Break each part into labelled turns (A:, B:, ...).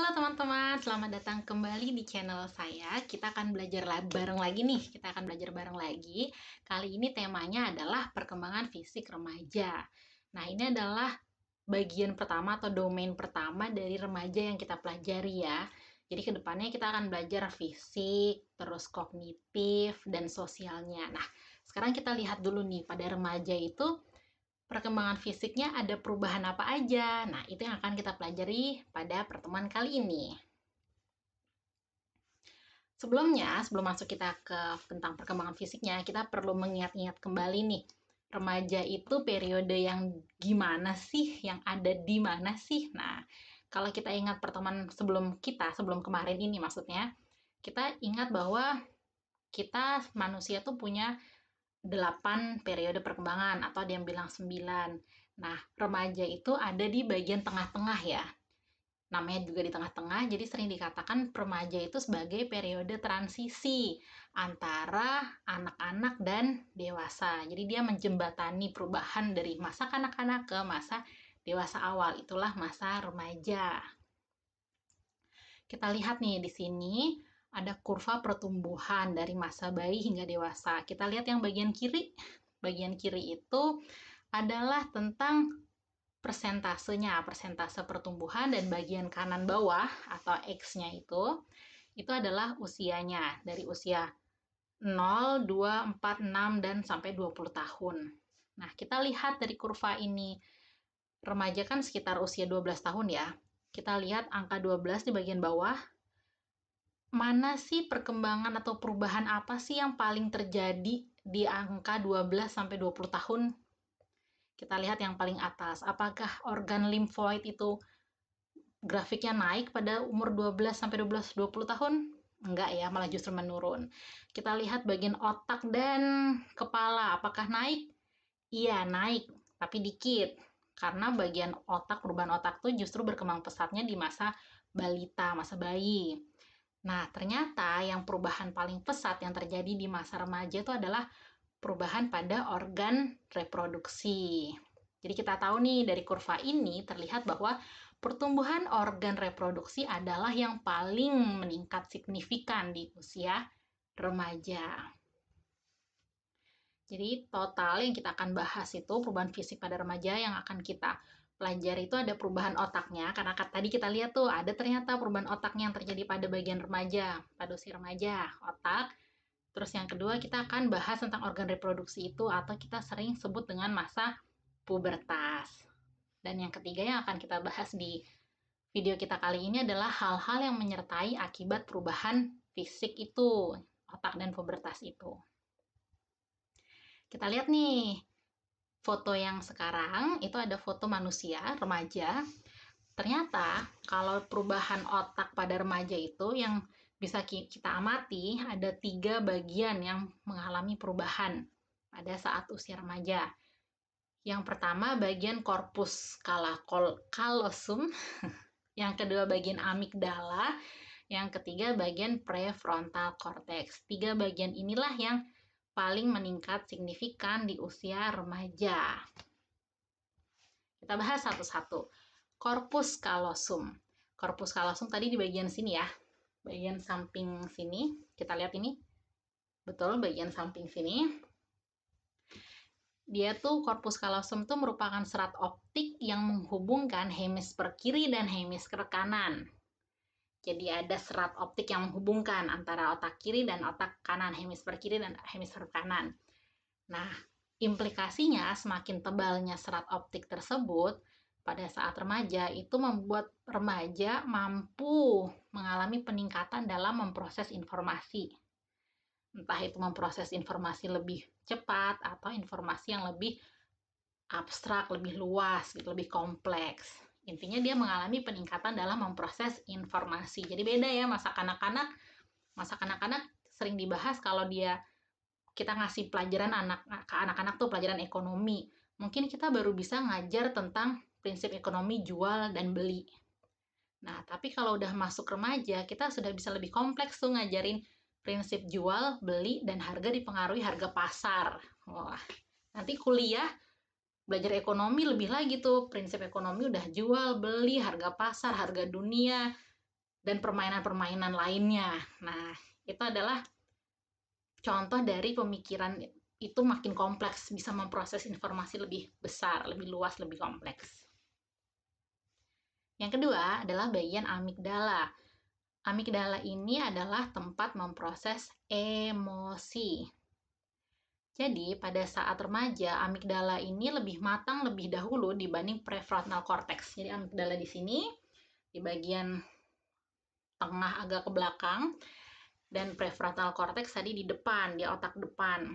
A: Halo teman-teman, selamat datang kembali di channel saya. Kita akan belajar bareng lagi nih. Kita akan belajar bareng lagi. Kali ini temanya adalah perkembangan fisik remaja. Nah, ini adalah bagian pertama atau domain pertama dari remaja yang kita pelajari ya. Jadi kedepannya kita akan belajar fisik, terus kognitif, dan sosialnya. Nah, sekarang kita lihat dulu nih, pada remaja itu perkembangan fisiknya ada perubahan apa aja? Nah, itu yang akan kita pelajari pada pertemuan kali ini. Sebelum masuk kita ke tentang perkembangan fisiknya, kita perlu mengingat-ingat kembali nih, remaja itu periode yang gimana sih, yang ada di mana sih? Nah, kalau kita ingat pertemuan sebelum kemarin ini maksudnya, kita ingat bahwa kita manusia tuh punya 8 periode perkembangan atau ada yang bilang 9. Nah, remaja itu ada di bagian tengah-tengah ya. Namanya juga di tengah-tengah, jadi sering dikatakan remaja itu sebagai periode transisi antara anak-anak dan dewasa. Jadi dia menjembatani perubahan dari masa kanak-kanak ke masa dewasa awal. Itulah masa remaja. Kita lihat nih di sini ada kurva pertumbuhan dari masa bayi hingga dewasa. Kita lihat yang bagian kiri. Bagian kiri itu adalah tentang persentase pertumbuhan, dan bagian kanan bawah atau X-nya itu adalah usianya, dari usia 0, 2, 4, 6, dan sampai 20 tahun. Nah, kita lihat dari kurva ini, remaja kan sekitar usia 12 tahun ya. Kita lihat angka 12 di bagian bawah, mana sih perkembangan atau perubahan apa sih yang paling terjadi di angka 12 sampai 20 tahun? Kita lihat yang paling atas, apakah organ limfoid itu grafiknya naik pada umur 12 sampai 20 tahun? Enggak ya, malah justru menurun. Kita lihat bagian otak dan kepala, apakah naik? Iya, naik, tapi dikit. Karena bagian otak, perubahan otak tuh justru berkembang pesatnya di masa balita, masa bayi. Nah, ternyata yang perubahan paling pesat yang terjadi di masa remaja itu adalah perubahan pada organ reproduksi. Jadi kita tahu nih dari kurva ini terlihat bahwa pertumbuhan organ reproduksi adalah yang paling meningkat signifikan di usia remaja. Jadi total yang kita akan bahas itu perubahan fisik pada remaja yang akan kita pelajari itu ada perubahan otaknya, karena tadi kita lihat tuh ada ternyata perubahan otaknya yang terjadi pada bagian remaja, pada usia remaja, otak. Terus yang kedua kita akan bahas tentang organ reproduksi itu atau kita sering sebut dengan masa pubertas. Dan yang ketiga yang akan kita bahas di video kita kali ini adalah hal-hal yang menyertai akibat perubahan fisik itu, otak dan pubertas itu. Kita lihat nih, foto yang sekarang itu ada foto manusia, remaja. Ternyata kalau perubahan otak pada remaja itu yang bisa kita amati ada 3 bagian yang mengalami perubahan pada saat usia remaja. Yang pertama bagian korpus callosum, yang kedua bagian amigdala, yang ketiga bagian prefrontal cortex. 3 bagian inilah yang paling meningkat signifikan di usia remaja. Kita bahas satu-satu. Corpus callosum. Corpus callosum tadi di bagian sini ya. Bagian samping sini. Kita lihat ini. Betul, bagian samping sini. Dia tuh corpus callosum tuh merupakan serat optik yang menghubungkan hemisfer kiri dan hemisfer kanan. Jadi ada serat optik yang menghubungkan antara otak kiri dan otak kanan, hemisfer kiri dan hemisfer kanan. Nah, implikasinya semakin tebalnya serat optik tersebut pada saat remaja itu membuat remaja mampu mengalami peningkatan dalam memproses informasi. Entah itu memproses informasi lebih cepat atau informasi yang lebih abstrak, lebih luas, lebih kompleks. Intinya dia mengalami peningkatan dalam memproses informasi. Jadi beda ya masa kanak-kanak. Masa kanak-kanak sering dibahas kalau kita ngasih pelajaran ke anak-anak tuh pelajaran ekonomi. Mungkin kita baru bisa ngajar tentang prinsip ekonomi jual dan beli. Nah, tapi kalau udah masuk remaja, kita sudah bisa lebih kompleks tuh ngajarin prinsip jual, beli, dan harga dipengaruhi harga pasar. Wah, nanti kuliah belajar ekonomi lebih lagi tuh, prinsip ekonomi udah jual, beli, harga pasar, harga dunia, dan permainan-permainan lainnya. Nah, itu adalah contoh dari pemikiran itu makin kompleks, bisa memproses informasi lebih besar, lebih luas, lebih kompleks. Yang kedua adalah bagian amigdala. Amigdala ini adalah tempat memproses emosi. Jadi, pada saat remaja, amigdala ini lebih matang lebih dahulu dibanding prefrontal cortex. Jadi, amigdala di sini, di bagian tengah agak ke belakang, dan prefrontal cortex tadi di depan, di otak depan.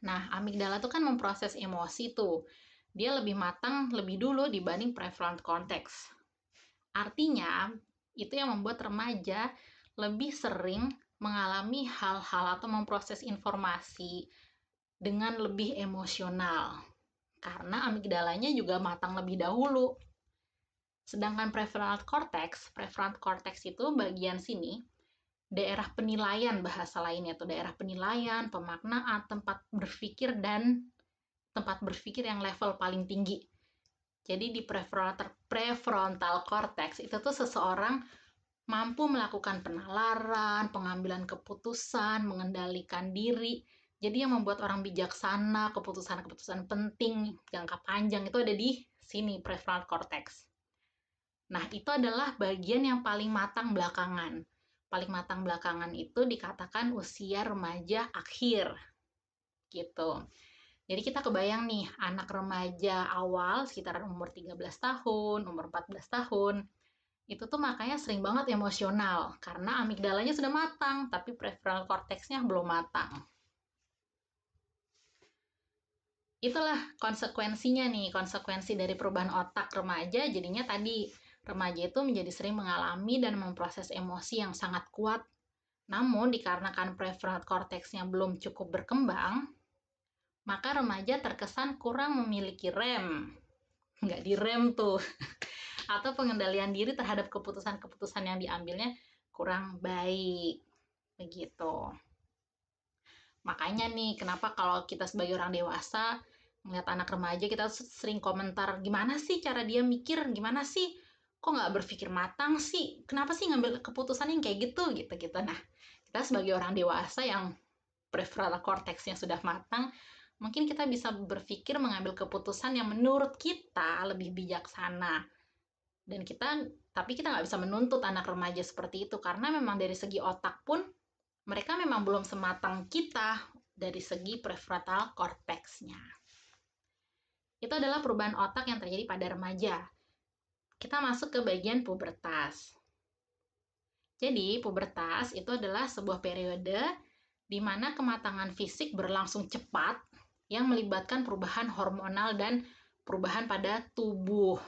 A: Nah, amigdala itu kan memproses emosi tuh. Dia lebih matang lebih dulu dibanding prefrontal cortex. Artinya, itu yang membuat remaja lebih sering mengalami hal-hal atau memproses informasi dengan lebih emosional. Karena amigdalanya juga matang lebih dahulu. Sedangkan prefrontal cortex itu bagian sini, daerah penilaian bahasa lainnya tuh, daerah penilaian, pemaknaan, tempat berpikir, dan tempat berpikir yang level paling tinggi. Jadi di prefrontal cortex itu tuh seseorang mampu melakukan penalaran, pengambilan keputusan, mengendalikan diri. Jadi yang membuat orang bijaksana, keputusan-keputusan penting, jangka panjang itu ada di sini, prefrontal cortex. Nah, itu adalah bagian yang paling matang belakangan. Paling matang belakangan itu dikatakan usia remaja akhir. Gitu. Jadi kita kebayang nih, anak remaja awal sekitaran umur 13 tahun, umur 14 tahun, itu tuh makanya sering banget emosional karena amigdalanya sudah matang, tapi prefrontal cortex-nya belum matang. Itulah konsekuensinya nih, konsekuensi dari perubahan otak remaja, jadinya tadi remaja itu menjadi sering mengalami dan memproses emosi yang sangat kuat. Namun dikarenakan prefrontal cortex-nya belum cukup berkembang, maka remaja terkesan kurang memiliki rem. Nggak direm tuh. Atau pengendalian diri terhadap keputusan-keputusan yang diambilnya kurang baik. Begitu. Makanya nih, kenapa kalau kita sebagai orang dewasa melihat anak remaja, kita sering komentar, gimana sih cara dia mikir, gimana sih, kok nggak berpikir matang sih, kenapa sih ngambil keputusan yang kayak gitu, gitu. Nah, kita sebagai orang dewasa yang prefrontal cortex-nya sudah matang, mungkin kita bisa berpikir mengambil keputusan yang menurut kita lebih bijaksana. Dan tapi kita nggak bisa menuntut anak remaja seperti itu, karena memang dari segi otak pun, mereka memang belum sematang kita dari segi prefrontal cortex-nya. Itu adalah perubahan otak yang terjadi pada remaja. Kita masuk ke bagian pubertas. Jadi, pubertas itu adalah sebuah periode di mana kematangan fisik berlangsung cepat yang melibatkan perubahan hormonal dan perubahan pada tubuh.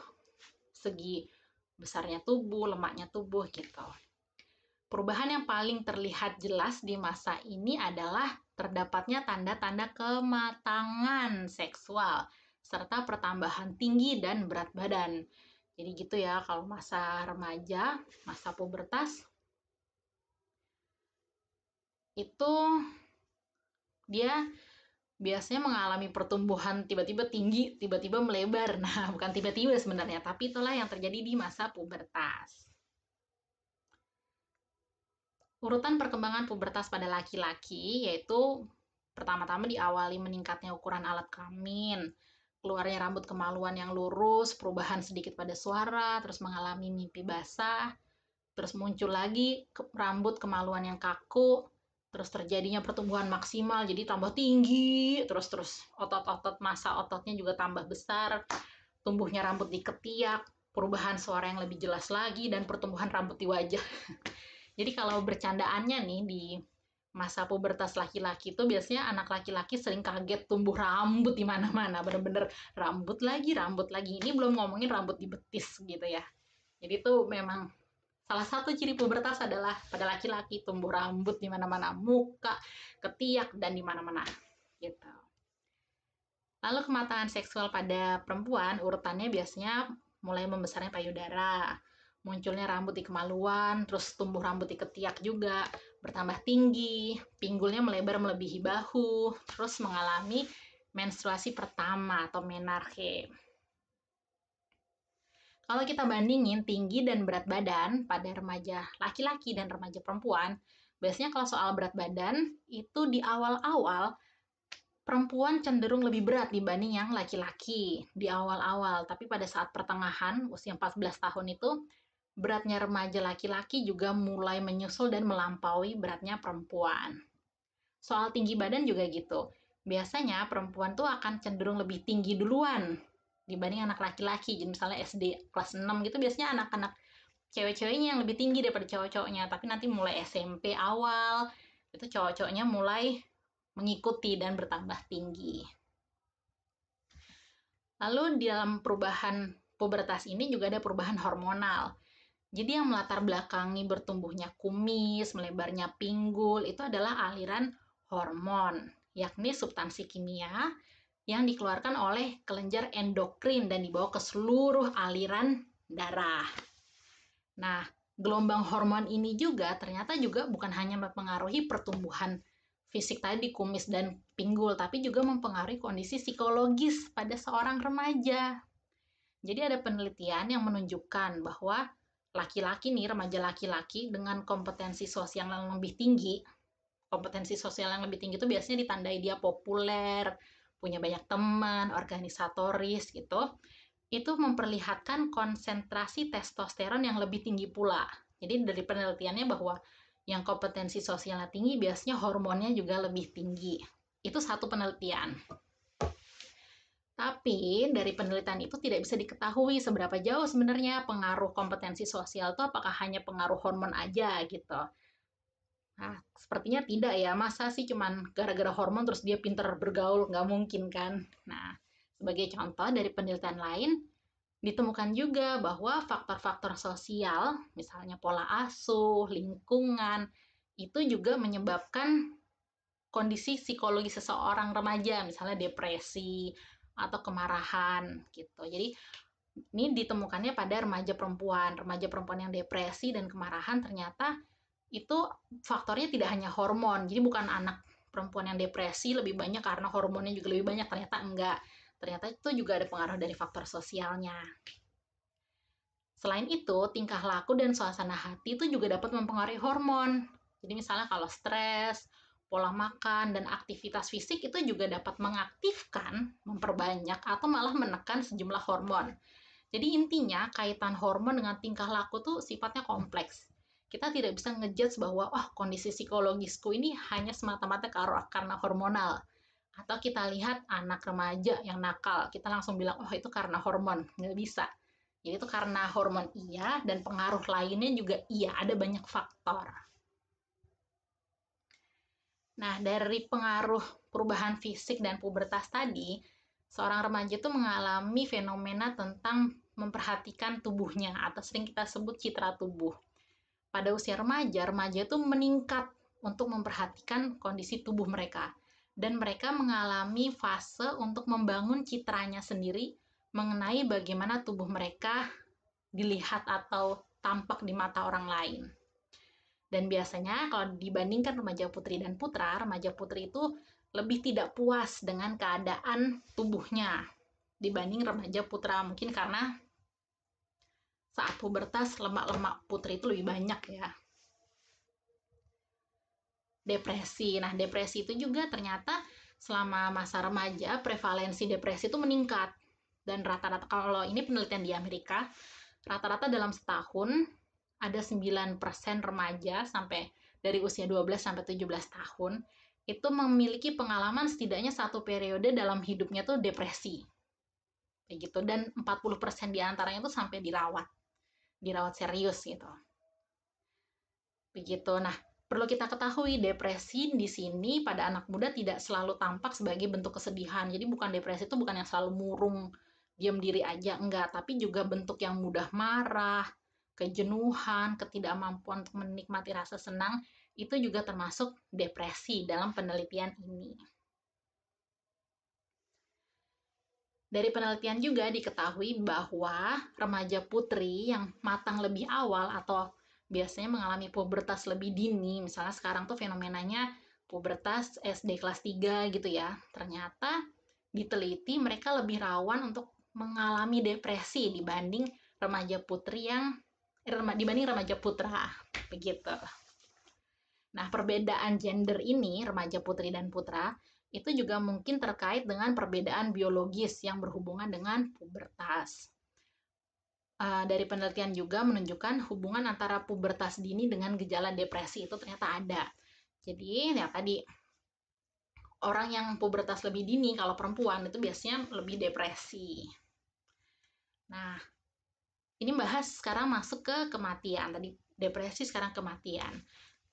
A: Segi besarnya tubuh, lemaknya tubuh, gitu. Perubahan yang paling terlihat jelas di masa ini adalah terdapatnya tanda-tanda kematangan seksual, serta pertambahan tinggi dan berat badan. Jadi gitu ya, kalau masa remaja, masa pubertas, itu dia biasanya mengalami pertumbuhan tiba-tiba tinggi, tiba-tiba melebar. Nah, bukan tiba-tiba sebenarnya, tapi itulah yang terjadi di masa pubertas. Urutan perkembangan pubertas pada laki-laki yaitu pertama-tama diawali meningkatnya ukuran alat kelamin, keluarnya rambut kemaluan yang lurus, perubahan sedikit pada suara, terus mengalami mimpi basah, terus muncul lagi rambut kemaluan yang kaku, terus terjadinya pertumbuhan maksimal, jadi tambah tinggi, terus otot-otot, massa ototnya juga tambah besar, tumbuhnya rambut di ketiak, perubahan suara yang lebih jelas lagi, dan pertumbuhan rambut di wajah. Jadi kalau bercandaannya nih di masa pubertas laki-laki itu biasanya anak laki-laki sering kaget tumbuh rambut di mana-mana, bener-bener rambut lagi. Ini belum ngomongin rambut di betis gitu ya. Jadi itu memang salah satu ciri pubertas adalah pada laki-laki tumbuh rambut di mana-mana, muka, ketiak, dan di mana-mana gitu. Lalu kematangan seksual pada perempuan urutannya biasanya mulai membesarnya payudara, munculnya rambut di kemaluan, terus tumbuh rambut di ketiak juga, bertambah tinggi, pinggulnya melebar melebihi bahu, terus mengalami menstruasi pertama atau menarche. Kalau kita bandingin tinggi dan berat badan pada remaja laki-laki dan remaja perempuan, biasanya kalau soal berat badan, itu di awal-awal perempuan cenderung lebih berat dibanding yang laki-laki di awal-awal. Tapi pada saat pertengahan, usia 14 tahun itu, beratnya remaja laki-laki juga mulai menyusul dan melampaui beratnya perempuan. Soal tinggi badan juga gitu. Biasanya perempuan tuh akan cenderung lebih tinggi duluan dibanding anak laki-laki. Jadi misalnya SD kelas 6 gitu biasanya anak-anak cewek-ceweknya yang lebih tinggi daripada cowok-cowoknya. Tapi nanti mulai SMP awal, itu cowok-cowoknya mulai mengikuti dan bertambah tinggi. Lalu di dalam perubahan pubertas ini juga ada perubahan hormonal. Jadi yang melatar belakangi bertumbuhnya kumis, melebarnya pinggul, itu adalah aliran hormon, yakni substansi kimia yang dikeluarkan oleh kelenjar endokrin dan dibawa ke seluruh aliran darah. Nah, gelombang hormon ini juga ternyata juga bukan hanya mempengaruhi pertumbuhan fisik tadi, kumis dan pinggul, tapi juga mempengaruhi kondisi psikologis pada seorang remaja. Jadi ada penelitian yang menunjukkan bahwa laki-laki nih, remaja laki-laki dengan kompetensi sosial yang lebih tinggi, kompetensi sosial yang lebih tinggi itu biasanya ditandai dia populer, punya banyak teman, organisatoris gitu, itu memperlihatkan konsentrasi testosteron yang lebih tinggi pula. Jadi dari penelitiannya bahwa yang kompetensi sosialnya tinggi biasanya hormonnya juga lebih tinggi. Itu satu penelitian. Tapi dari penelitian itu tidak bisa diketahui seberapa jauh sebenarnya pengaruh kompetensi sosial itu apakah hanya pengaruh hormon aja gitu. Nah, sepertinya tidak ya. Masa sih cuman gara-gara hormon terus dia pinter bergaul? Nggak mungkin kan? Nah, sebagai contoh dari penelitian lain, ditemukan juga bahwa faktor-faktor sosial, misalnya pola asuh, lingkungan, itu juga menyebabkan kondisi psikologi seseorang remaja, misalnya depresi atau kemarahan gitu. Jadi ini ditemukannya pada remaja perempuan yang depresi dan kemarahan ternyata itu faktornya tidak hanya hormon. Jadi bukan anak perempuan yang depresi lebih banyak karena hormonnya juga lebih banyak, ternyata enggak. Ternyata itu juga ada pengaruh dari faktor sosialnya. Selain itu, tingkah laku dan suasana hati itu juga dapat mempengaruhi hormon. Jadi misalnya kalau stres, pola makan, dan aktivitas fisik itu juga dapat mengaktifkan, memperbanyak, atau malah menekan sejumlah hormon. Jadi intinya kaitan hormon dengan tingkah laku tuh sifatnya kompleks. Kita tidak bisa ngejudge bahwa kondisi psikologisku ini hanya semata-mata karena hormonal. Atau kita lihat anak remaja yang nakal, kita langsung bilang, itu karena hormon. Nggak bisa. Jadi itu karena hormon iya, dan pengaruh lainnya juga iya, ada banyak faktor. Nah, dari pengaruh perubahan fisik dan pubertas tadi, seorang remaja itu mengalami fenomena tentang memperhatikan tubuhnya, atau sering kita sebut citra tubuh. Pada usia remaja, remaja itu meningkat untuk memperhatikan kondisi tubuh mereka. Dan mereka mengalami fase untuk membangun citranya sendiri mengenai bagaimana tubuh mereka dilihat atau tampak di mata orang lain. Dan biasanya kalau dibandingkan remaja putri dan putra, remaja putri itu lebih tidak puas dengan keadaan tubuhnya dibanding remaja putra. Mungkin karena saat pubertas lemak-lemak putri itu lebih banyak ya. Depresi. Nah, depresi itu juga ternyata selama masa remaja prevalensi depresi itu meningkat. Dan rata-rata, kalau ini penelitian di Amerika, rata-rata dalam setahun ada 9% remaja sampai dari usia 12 sampai 17 tahun itu memiliki pengalaman setidaknya satu periode dalam hidupnya tuh depresi. Kayak gitu, dan 40% diantaranya tuh sampai dirawat serius gitu. Begitu. Nah, perlu kita ketahui depresi di sini pada anak muda tidak selalu tampak sebagai bentuk kesedihan. Jadi bukan depresi itu bukan yang selalu murung, diam diri aja, enggak, tapi juga bentuk yang mudah marah, kejenuhan, ketidakmampuan untuk menikmati rasa senang, itu juga termasuk depresi dalam penelitian ini. Dari penelitian juga diketahui bahwa remaja putri yang matang lebih awal atau biasanya mengalami pubertas lebih dini, misalnya sekarang tuh fenomenanya pubertas SD kelas 3 gitu ya, ternyata diteliti mereka lebih rawan untuk mengalami depresi dibanding remaja putri yang dibanding remaja putra, begitu. Nah, perbedaan gender ini, remaja putri dan putra, itu juga mungkin terkait dengan perbedaan biologis yang berhubungan dengan pubertas. Dari penelitian juga menunjukkan hubungan antara pubertas dini dengan gejala depresi itu ternyata ada. Jadi, ya tadi, orang yang pubertas lebih dini, kalau perempuan, itu biasanya lebih depresi. Nah, ini bahas sekarang masuk ke kematian. Tadi depresi, sekarang kematian.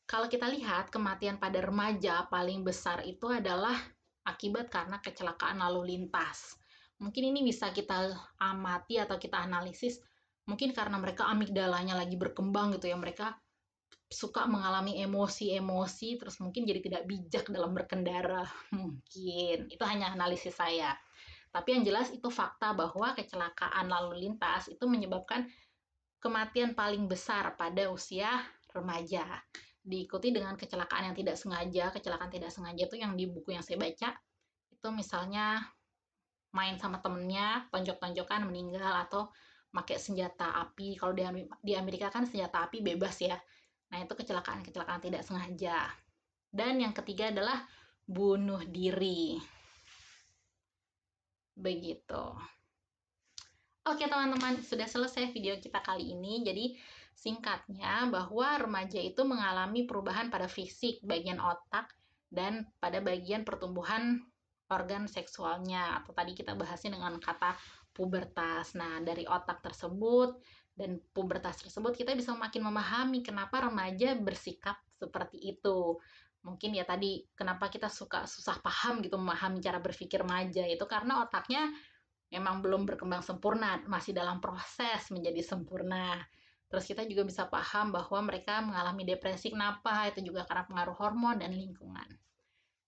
A: Kalau kita lihat, kematian pada remaja paling besar itu adalah akibat karena kecelakaan lalu lintas. Mungkin ini bisa kita amati atau kita analisis, mungkin karena mereka amigdalanya lagi berkembang gitu ya, mereka suka mengalami emosi-emosi, terus mungkin jadi tidak bijak dalam berkendara. Mungkin, itu hanya analisis saya. Tapi yang jelas itu fakta bahwa kecelakaan lalu lintas itu menyebabkan kematian paling besar pada usia remaja. Diikuti dengan kecelakaan yang tidak sengaja. Kecelakaan tidak sengaja itu yang di buku yang saya baca, itu misalnya main sama temennya, tonjok-tonjokan, meninggal, atau pakai senjata api. Kalau di Amerika kan senjata api bebas ya. Nah, itu kecelakaan-kecelakaan tidak sengaja. Dan yang ketiga adalah bunuh diri. Begitu. Oke teman-teman, sudah selesai video kita kali ini. Jadi singkatnya bahwa remaja itu mengalami perubahan pada fisik, bagian otak, dan pada bagian pertumbuhan organ seksualnya. Atau tadi kita bahasnya dengan kata pubertas. Nah, dari otak tersebut dan pubertas tersebut kita bisa makin memahami kenapa remaja bersikap seperti itu. Mungkin ya tadi kenapa kita suka susah paham gitu memahami cara berpikir remaja itu karena otaknya memang belum berkembang sempurna, masih dalam proses menjadi sempurna. Terus kita juga bisa paham bahwa mereka mengalami depresi, kenapa? Itu juga karena pengaruh hormon dan lingkungan.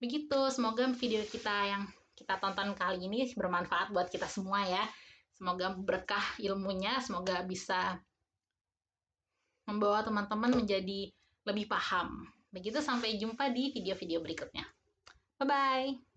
A: Begitu, semoga video kita yang kita tonton kali ini bermanfaat buat kita semua ya. Semoga berkah ilmunya, semoga bisa membawa teman-teman menjadi lebih paham. Begitu, sampai jumpa di video-video berikutnya. Bye-bye!